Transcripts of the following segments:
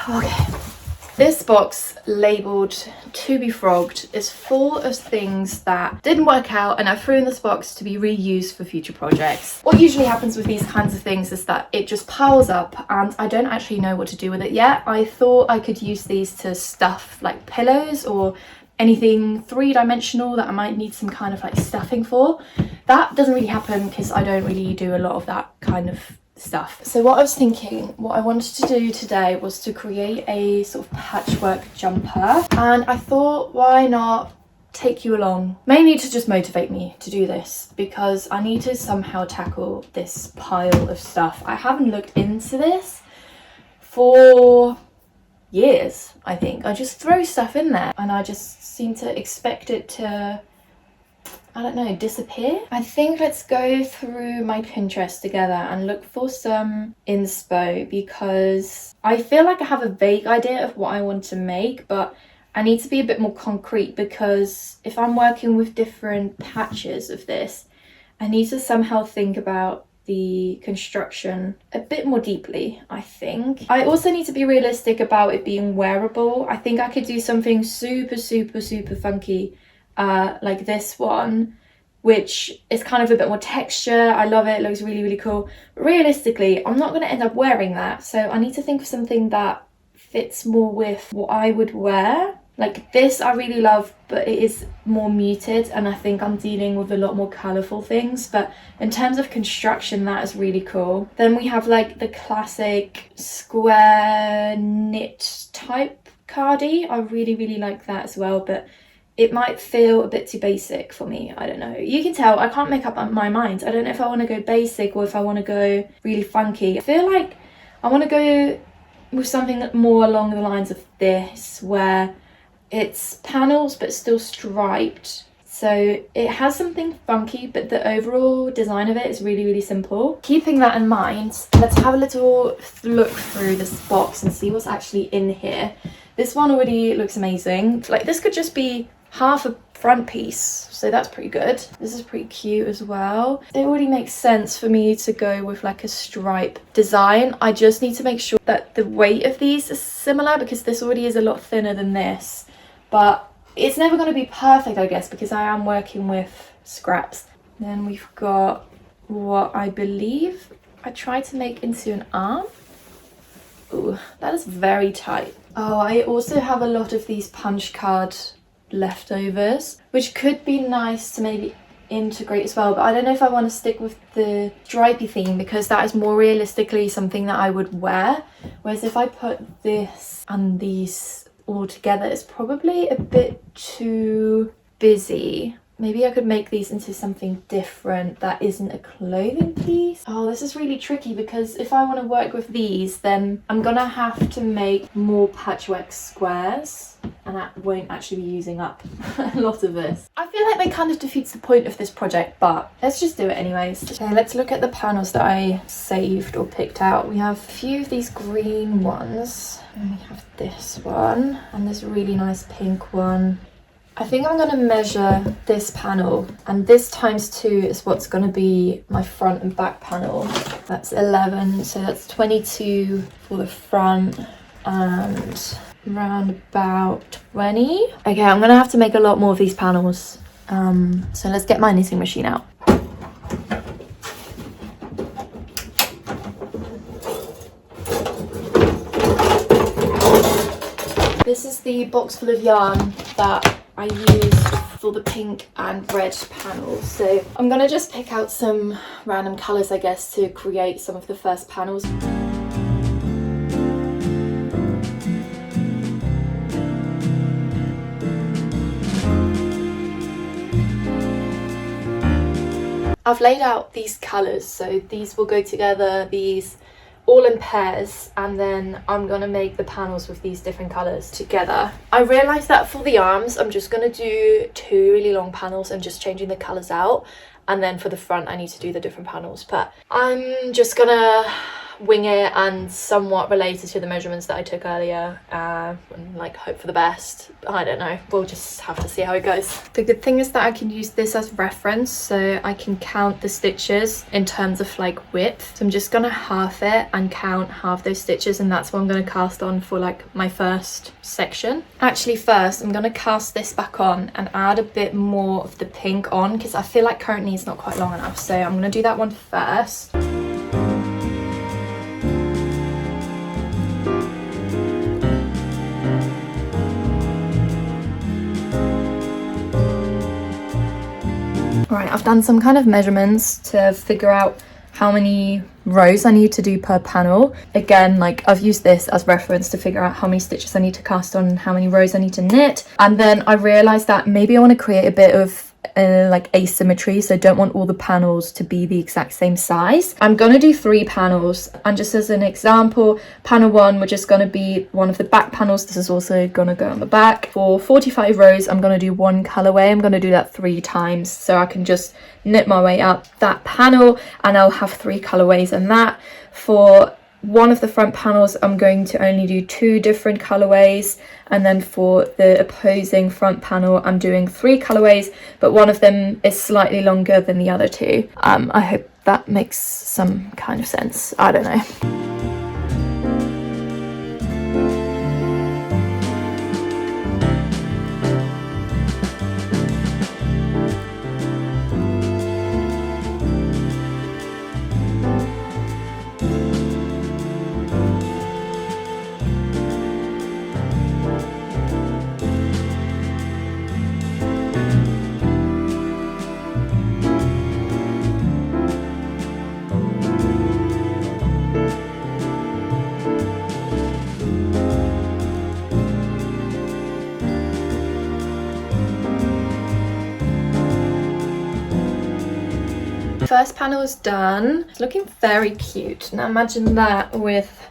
Okay. This box labelled to be frogged is full of things that didn't work out and I threw in this box to be reused for future projects. What usually happens with these kinds of things is that it just piles up and I don't actually know what to do with it yet. I thought I could use these to stuff like pillows or anything three-dimensional that I might need some kind of like stuffing for. That doesn't really happen because I don't really do a lot of that kind of stuff. So what I was thinking, what I wanted to do today was to create a sort of patchwork jumper, and I thought why not take you along, mainly to just motivate me to do this because I need to somehow tackle this pile of stuff. I haven't looked into this for years, I think. I just throw stuff in there and I just seem to expect it to, I don't know, disappear. I think let's go through my Pinterest together and look for some inspo because I feel like I have a vague idea of what I want to make, but I need to be a bit more concrete because if I'm working with different patches of this, I need to somehow think about the construction a bit more deeply, I think. I also need to be realistic about it being wearable. I think I could do something super funky like this one, which is kind of a bit more texture. I love it, looks really cool. But realistically, I'm not going to end up wearing that, so I need to think of something that fits more with what I would wear. Like this I really love, but it is more muted and I think I'm dealing with a lot more colourful things, but in terms of construction that is really cool. Then we have like the classic square knit type cardi. I really like that as well, but it might feel a bit too basic for me. I don't know. You can tell I can't make up my mind. I don't know if I want to go basic or if I want to go really funky. I feel like I want to go with something more along the lines of this, where it's panels but still striped. So it has something funky, but the overall design of it is really simple. Keeping that in mind, let's have a little look through this box and see what's actually in here. This one already looks amazing. Like this could just be half a front piece, so that's pretty good. This is pretty cute as well. It already makes sense for me to go with like a stripe design. I just need to make sure that the weight of these is similar because this already is a lot thinner than this, but it's never going to be perfect, I guess, because I am working with scraps. Then we've got what I believe I tried to make into an arm. Ooh, that is very tight. Oh, I also have a lot of these punch card leftovers, which could be nice to maybe integrate as well, but I don't know if I want to stick with the stripy theme because that is more realistically something that I would wear, whereas if I put this and these all together, it's probably a bit too busy. Maybe I could make these into something different that isn't a clothing piece. Oh, this is really tricky because if I want to work with these, then I'm gonna have to make more patchwork squares and that won't actually be using up a lot of this. I feel like that kind of defeats the point of this project, but let's just do it anyways. Okay, let's look at the panels that I saved or picked out. We have a few of these green ones and we have this one and this really nice pink one. I think I'm going to measure this panel, and this ×2 is what's going to be my front and back panel. That's 11, so that's 22 for the front and around about 20. Okay, I'm going to have to make a lot more of these panels. So let's get my knitting machine out. This is the box full of yarn that I used for the pink and red panels. So I'm gonna just pick out some random colours, I guess, to create some of the first panels. I've laid out these colours, so these will go together, these all in pairs, and then I'm gonna make the panels with these different colours together. I realised that for the arms I'm just gonna do 2 really long panels and just changing the colours out, and then for the front I need to do the different panels, but I'm just gonna wing it and somewhat related to the measurements that I took earlier, and like hope for the best. I don't know, we'll just have to see how it goes. The good thing is that I can use this as reference, so I can count the stitches in terms of like width. So I'm just gonna half it and count half those stitches, and that's what I'm gonna cast on for like my first section. Actually, first I'm gonna cast this back on and add a bit more of the pink on, because I feel like currently it's not quite long enough, so I'm gonna do that one first. Right, I've done some kind of measurements to figure out how many rows I need to do per panel. Again, like I've used this as reference to figure out how many stitches I need to cast on and how many rows I need to knit. And then I realized that maybe I want to create a bit of like asymmetry, so I don't want all the panels to be the exact same size. I'm gonna do 3 panels, and just as an example, panel 1, which is gonna be one of the back panels, this is also gonna go on the back. For 45 rows, I'm gonna do 1 colorway. I'm gonna do that 3 times, so I can just knit my way up that panel and I'll have 3 colorways in that. For one of the front panels, I'm going to only do 2 different colorways, and then for the opposing front panel I'm doing 3 colorways, but one of them is slightly longer than the other 2. I hope that makes some kind of sense. I don't know. First panel is done. It's looking very cute. Now imagine that with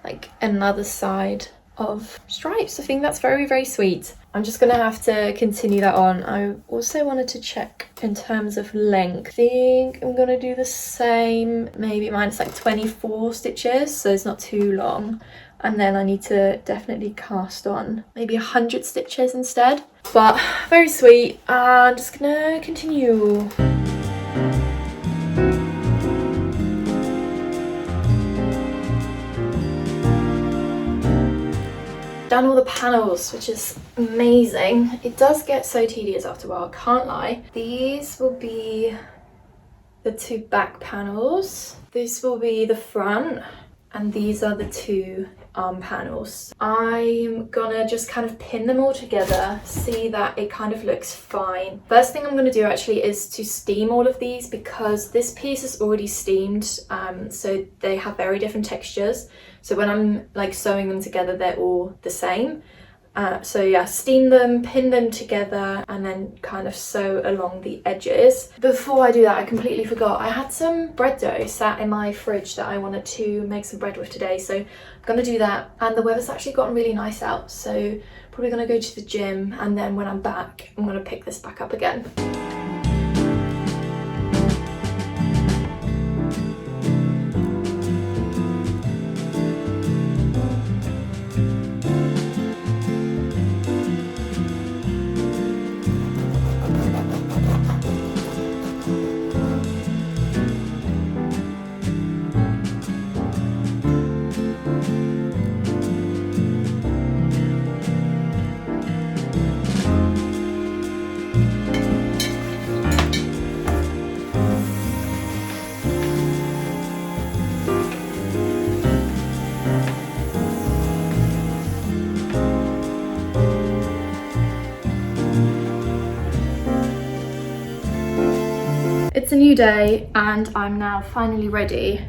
like another side of stripes. I think that's very, very sweet. I'm just gonna have to continue that on. I also wanted to check in terms of length. I think I'm gonna do the same, maybe minus like 24 stitches, so it's not too long. And then I need to definitely cast on maybe 100 stitches instead. But very sweet. I'm just gonna continue. Done all the panels, which is amazing. It does get so tedious after a while, can't lie. These will be the 2 back panels. This will be the front, and these are the 2 arm panels. I'm gonna just kind of pin them all together, see that it kind of looks fine. First thing I'm gonna do actually is to steam all of these, because this piece is already steamed, so they have very different textures. So when I'm like sewing them together, they're all the same. So yeah, steam them, pin them together, and then kind of sew along the edges. Before I do that, I completely forgot. I had some bread dough sat in my fridge that I wanted to make some bread with today. So I'm gonna do that. And the weather's actually gotten really nice out. So probably gonna go to the gym, and then when I'm back, I'm gonna pick this back up again. It's a new day and I'm now finally ready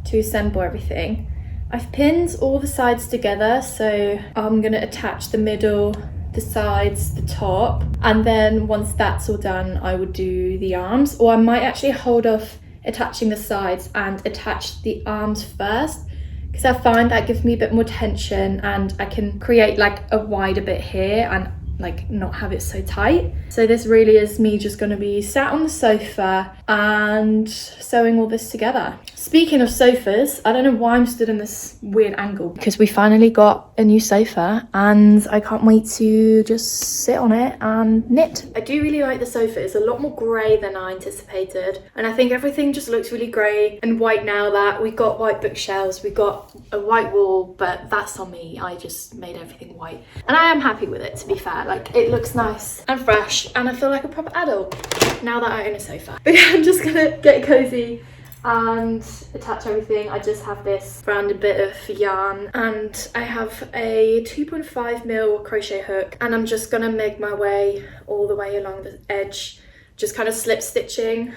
to assemble everything. I've pinned all the sides together, so I'm gonna attach the middle, the sides, the top, and then once that's all done, I would do the arms, or I might actually hold off attaching the sides and attach the arms first, because I find that gives me a bit more tension and I can create like a wider bit here, and like not have it so tight. So this really is me just going to be sat on the sofa and sewing all this together. Speaking of sofas, I don't know why I'm stood in this weird angle, because we finally got a new sofa and I can't wait to just sit on it and knit. I do really like the sofa. It's a lot more grey than I anticipated, and I think everything just looks really grey and white now that we got white bookshelves, we got a white wall, but that's on me. I just made everything white and I am happy with it, to be fair. Like, it looks nice and fresh and I feel like a proper adult now that I own a sofa. But yeah, I'm just gonna get cozy and attach everything. I just have this rounded bit of yarn and I have a 2.5mm crochet hook, and I'm just gonna make my way all the way along the edge, just kind of slip stitching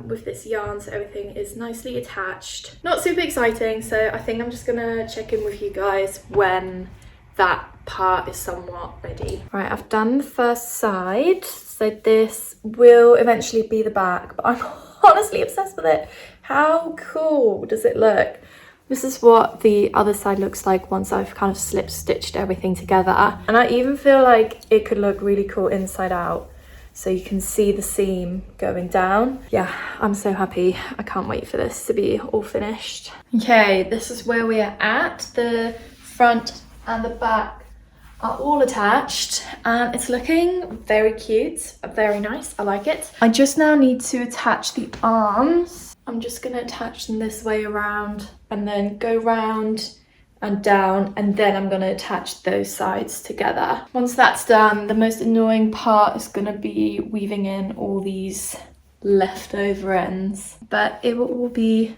with this yarn so everything is nicely attached. Not super exciting, so I think I'm just gonna check in with you guys when that part is somewhat ready. Right, I've done the first side, so this will eventually be the back, but I'm honestly obsessed with it. How cool does it look? This is what the other side looks like once I've kind of slip stitched everything together, and I even feel like it could look really cool inside out, so you can see the seam going down. Yeah, I'm so happy. I can't wait for this to be all finished. Okay, this is where we are at. The front and the back are all attached and it's looking very cute, very nice. I like it. I just now need to attach the arms. I'm just gonna attach them this way around and then go round and down, and then I'm gonna attach those sides together. Once that's done, the most annoying part is gonna be weaving in all these leftover ends, but it will all be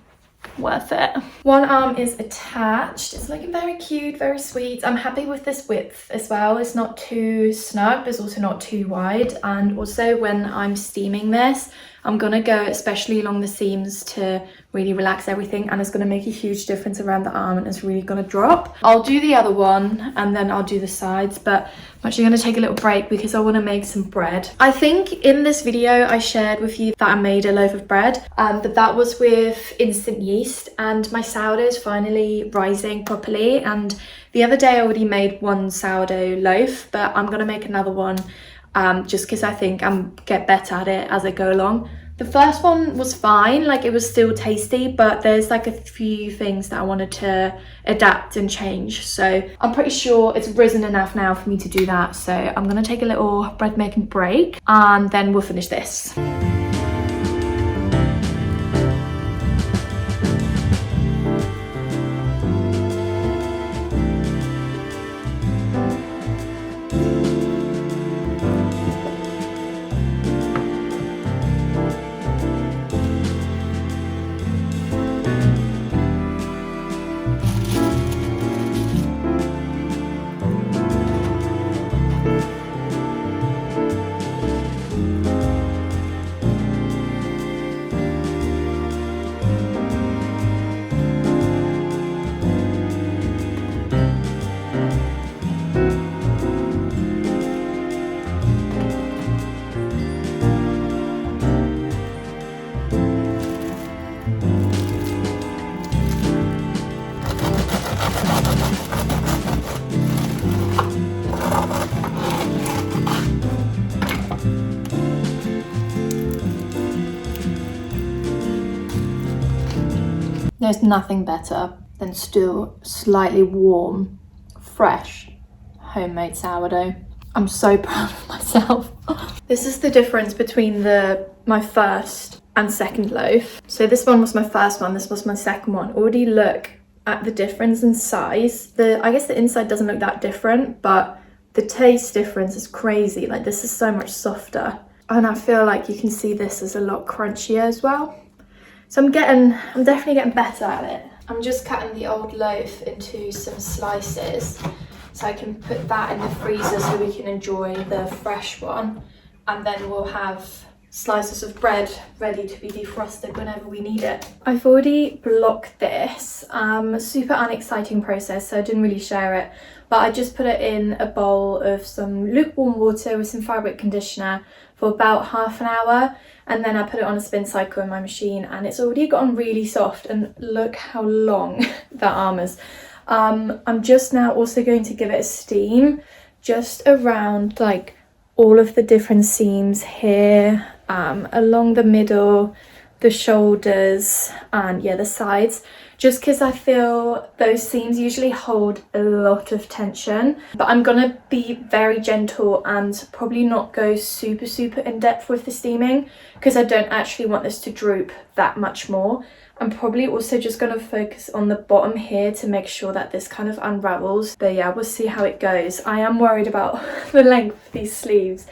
worth it. One arm is attached. It's looking very cute, very sweet. I'm happy with this width as well. It's not too snug, but it's also not too wide. And also when I'm steaming this, I'm gonna go especially along the seams to really relax everything, and it's gonna make a huge difference around the arm and it's really gonna drop. I'll do the other one and then I'll do the sides, but I'm actually gonna take a little break because I wanna make some bread. I think in this video I shared with you that I made a loaf of bread, but that was with instant yeast, and my sourdough is finally rising properly. And the other day I already made one sourdough loaf, but I'm gonna make another one just because I think I'm get better at it as I go along. The first one was fine, like it was still tasty, but there's like a few things that I wanted to adapt and change. So I'm pretty sure it's risen enough now for me to do that. So I'm gonna take a little bread making break and then we'll finish this. There's nothing better than still slightly warm, fresh, homemade sourdough. I'm so proud of myself. This is the difference between my first and second loaf. So this one was my first one, this was my second one. Already look at the difference in size. I guess the inside doesn't look that different, but the taste difference is crazy. Like, this is so much softer. And I feel like you can see this is a lot crunchier as well. So I'm definitely getting better at it. I'm just cutting the old loaf into some slices so I can put that in the freezer so we can enjoy the fresh one. And then we'll have slices of bread ready to be defrosted whenever we need it. I've already blocked this, super unexciting process, so I didn't really share it, but I just put it in a bowl of some lukewarm water with some fabric conditioner for about half an hour, and then I put it on a spin cycle in my machine, and it's already gotten really soft, and look how long that arm is. I'm just now also going to give it a steam just around like all of the different seams here, along the middle, the shoulders, and yeah, the sides, just because I feel those seams usually hold a lot of tension. But I'm gonna be very gentle and probably not go super in depth with the steaming, because I don't actually want this to droop that much more. I'm probably also just going to focus on the bottom here to make sure that this kind of unravels. But yeah, we'll see how it goes. I am worried about the length of these sleeves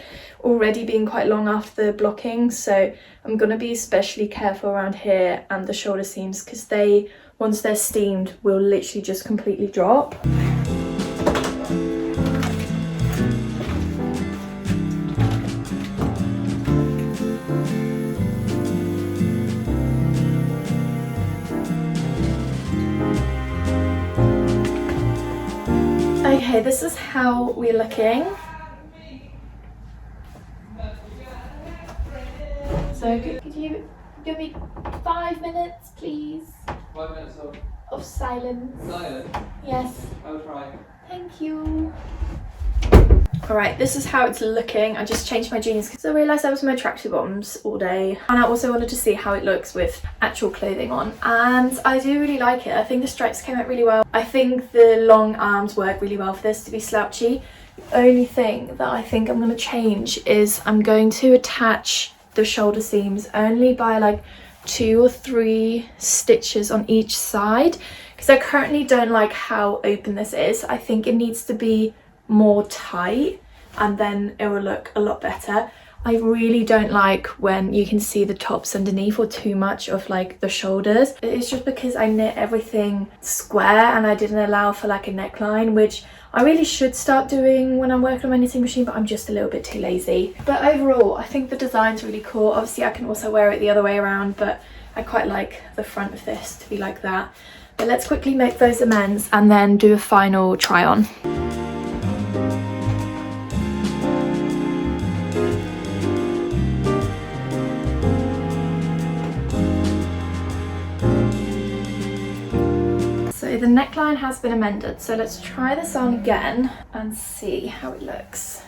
already being quite long after the blocking, so I'm going to be especially careful around here and the shoulder seams, because they, once they're steamed, will literally just completely drop. Okay, this is how we're looking. So could you give me 5 minutes, please? 5 minutes of silence. Silence? Yes. I'll try. Thank you. Alright, this is how it's looking. I just changed my jeans because I realised I was in my tracksuit bottoms all day, and I also wanted to see how it looks with actual clothing on, and I do really like it. I think the stripes came out really well. I think the long arms work really well for this to be slouchy. The only thing that I think I'm going to change is I'm going to attach the shoulder seams only by like 2 or 3 stitches on each side, because I currently don't like how open this is. I think it needs to be more tight, and then it will look a lot better. I really don't like when you can see the tops underneath or too much of like the shoulders. It's just because I knit everything square and I didn't allow for like a neckline, which I really should start doing when I'm working on my knitting machine, but I'm just a little bit too lazy. But overall, I think the design's really cool. Obviously I can also wear it the other way around, but I quite like the front of this to be like that. But let's quickly make those amends and then do a final try on. So the neckline has been amended, so let's try this on again and see how it looks.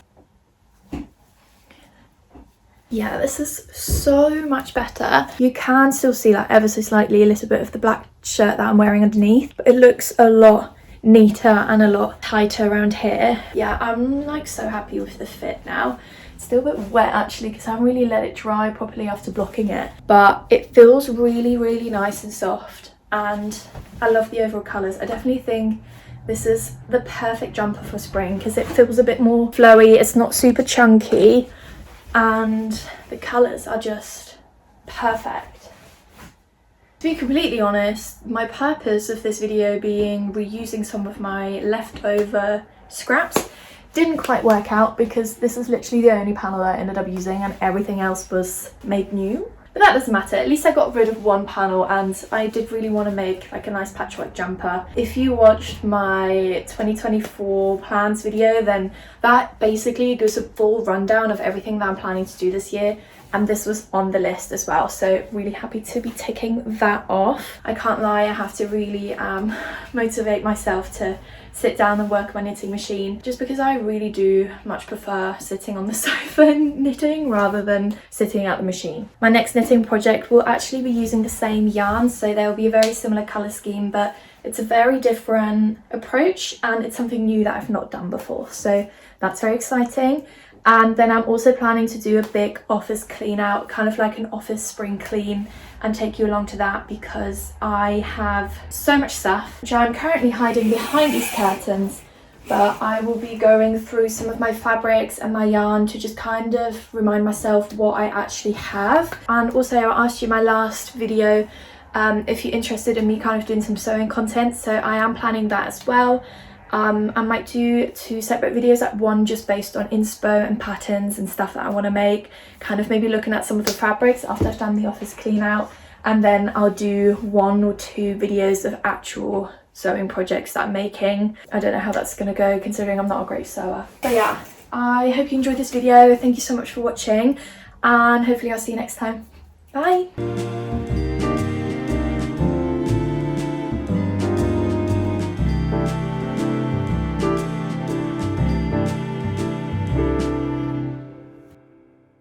Yeah, this is so much better. You can still see like ever so slightly a little bit of the black shirt that I'm wearing underneath, but it looks a lot neater and a lot tighter around here. Yeah, I'm like so happy with the fit now. It's still a bit wet actually because I haven't really let it dry properly after blocking it, but it feels really nice and soft. And I love the overall colours. I definitely think this is the perfect jumper for spring because it feels a bit more flowy, it's not super chunky, and the colours are just perfect. To be completely honest, my purpose of this video being reusing some of my leftover scraps didn't quite work out because this is literally the only panel that I ended up using and everything else was made new. But that doesn't matter, at least I got rid of one panel and I did really want to make like a nice patchwork jumper. If you watched my 2024 plans video, then that basically gives a full rundown of everything that I'm planning to do this year, and this was on the list as well, so really happy to be ticking that off. I can't lie, I have to really motivate myself to sit down and work on my knitting machine, just because I really do much prefer sitting on the sofa and knitting rather than sitting at the machine. My next knitting project will actually be using the same yarn, so there will be a very similar colour scheme, but it's a very different approach and it's something new that I've not done before, so that's very exciting. And then I'm also planning to do a big office clean out, kind of like an office spring clean, and take you along to that because I have so much stuff which I'm currently hiding behind these curtains, but I will be going through some of my fabrics and my yarn to just kind of remind myself what I actually have. And also I asked you in my last video if you're interested in me kind of doing some sewing content, so I am planning that as well. I might do 2 separate videos, like one just based on inspo and patterns and stuff that I want to make, kind of maybe looking at some of the fabrics after I've done the office clean out, and then I'll do 1 or 2 videos of actual sewing projects that I'm making. I don't know how that's going to go considering I'm not a great sewer. But yeah, I hope you enjoyed this video. Thank you so much for watching and hopefully I'll see you next time. Bye!